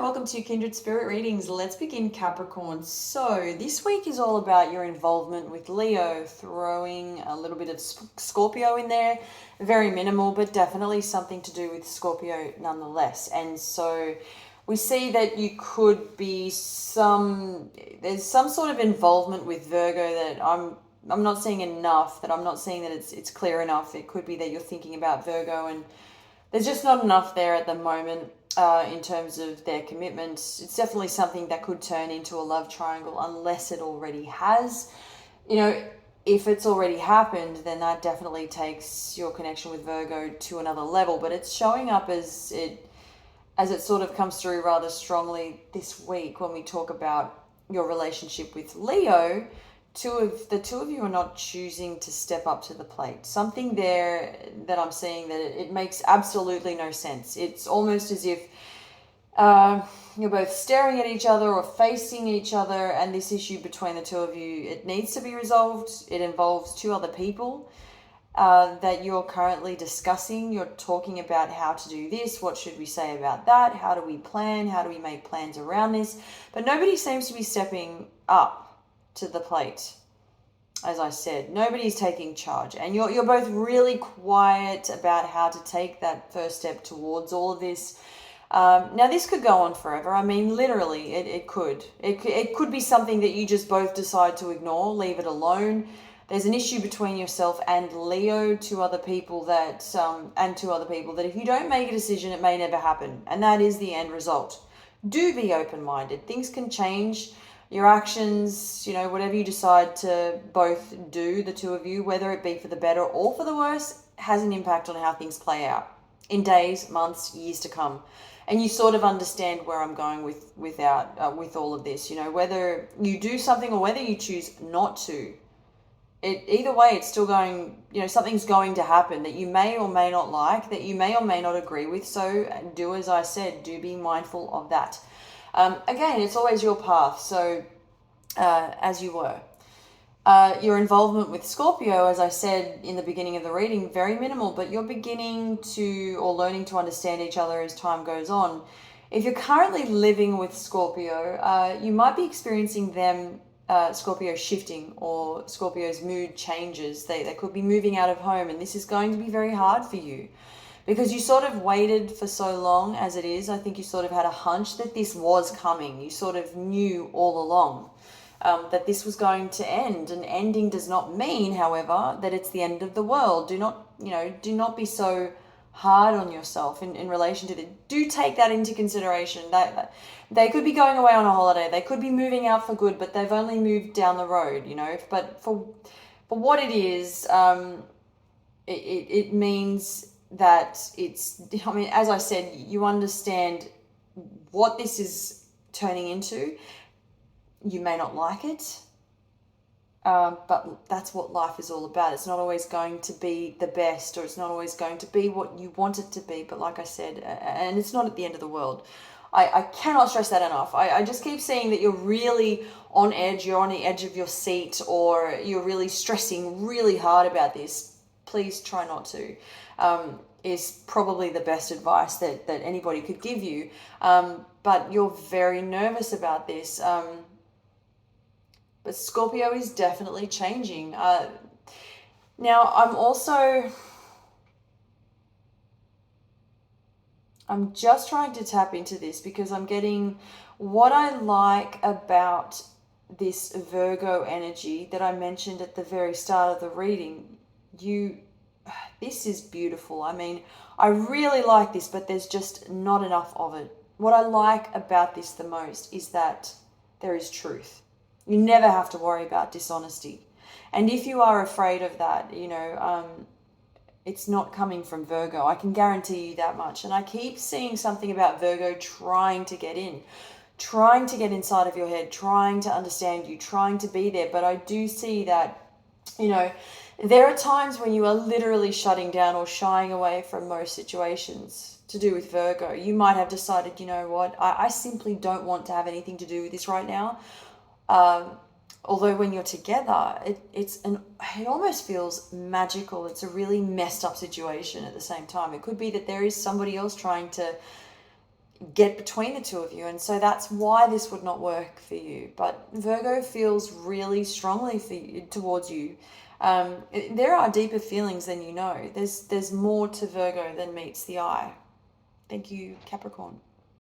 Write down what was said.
welcome to Kindred Spirit Readings. Let's begin, Capricorn. So this week is all about your involvement with Leo, throwing a little bit of Scorpio in there. Very minimal, but definitely something to do with Scorpio nonetheless. And so we see that you could be there's some sort of involvement with Virgo that I'm not seeing enough, that I'm not seeing that it's clear enough. It could be that you're thinking about Virgo and there's just not enough there at the moment in terms of their commitment. It's definitely something that could turn into a love triangle unless it already has. You know, if it's already happened, then that definitely takes your connection with Virgo to another level. But it's showing up as it sort of comes through rather strongly this week when we talk about your relationship with Leo. The two of you are not choosing to step up to the plate. Something there that I'm seeing that it makes absolutely no sense. It's almost as if you're both staring at each other or facing each other, and this issue between the two of you, it needs to be resolved. It involves two other people that you're currently discussing. You're talking about how to do this, what should we say about that, how do we plan, how do we make plans around this, but nobody seems to be stepping up to the plate. As I said, nobody's taking charge, and you're both really quiet about how to take that first step towards all of this. Now this could go on forever. I mean, literally, it could be something that you just both decide to ignore, leave it alone. There's an issue between yourself and Leo, two other people that if you don't make a decision, it may never happen, and that is the end result. Do be open-minded. Things can change. Your actions, whatever you decide to both do, the two of you, whether it be for the better or for the worse, has an impact on how things play out in days, months, years to come. And you sort of understand where I'm going with all of this. Whether you do something or whether you choose not to, either way, it's still going. Something's going to happen that you may or may not like, that you may or may not agree with. So do as I said. Do be mindful of that. Again, it's always your path, so as you were. Your involvement with Scorpio, as I said in the beginning of the reading, very minimal, but you're beginning to or learning to understand each other as time goes on. If you're currently living with Scorpio, you might be experiencing Scorpio shifting, or Scorpio's mood changes. They could be moving out of home, and this is going to be very hard for you. Because you sort of waited for so long as it is. I think you sort of had a hunch that this was coming. You sort of knew all along that this was going to end. And ending does not mean, however, that it's the end of the world. Do not be so hard on yourself in relation to it. Do take that into consideration. That they could be going away on a holiday. They could be moving out for good, but they've only moved down the road, But for what it is, it means that as I said, you understand what this is turning into. You may not like it, but that's what life is all about. It's not always going to be the best, or it's not always going to be what you want it to be. But like I said, and it's not at the end of the world. I cannot stress that enough. I just keep seeing that you're really on edge. You're on the edge of your seat, or you're really stressing really hard about this. Please try not to. Is probably the best advice that anybody could give you. But you're very nervous about this. But Scorpio is definitely changing. Now, I'm just trying to tap into this because I'm getting what I like about this Virgo energy that I mentioned at the very start of the reading. This is beautiful. I mean, I really like this, but there's just not enough of it. What I like about this the most is that there is truth. You never have to worry about dishonesty. And if you are afraid of that, it's not coming from Virgo. I can guarantee you that much. And I keep seeing something about Virgo trying to get inside of your head, trying to understand you, trying to be there. But I do see that, there are times when you are literally shutting down or shying away from most situations to do with Virgo. You might have decided, what, I simply don't want to have anything to do with this right now. Although when you're together, it almost feels magical. It's a really messed up situation at the same time. It could be that there is somebody else trying to get between the two of you. And so that's why this would not work for you. But Virgo feels really strongly for you, towards you. There are deeper feelings than you know. There's more to Virgo than meets the eye. Thank you, Capricorn.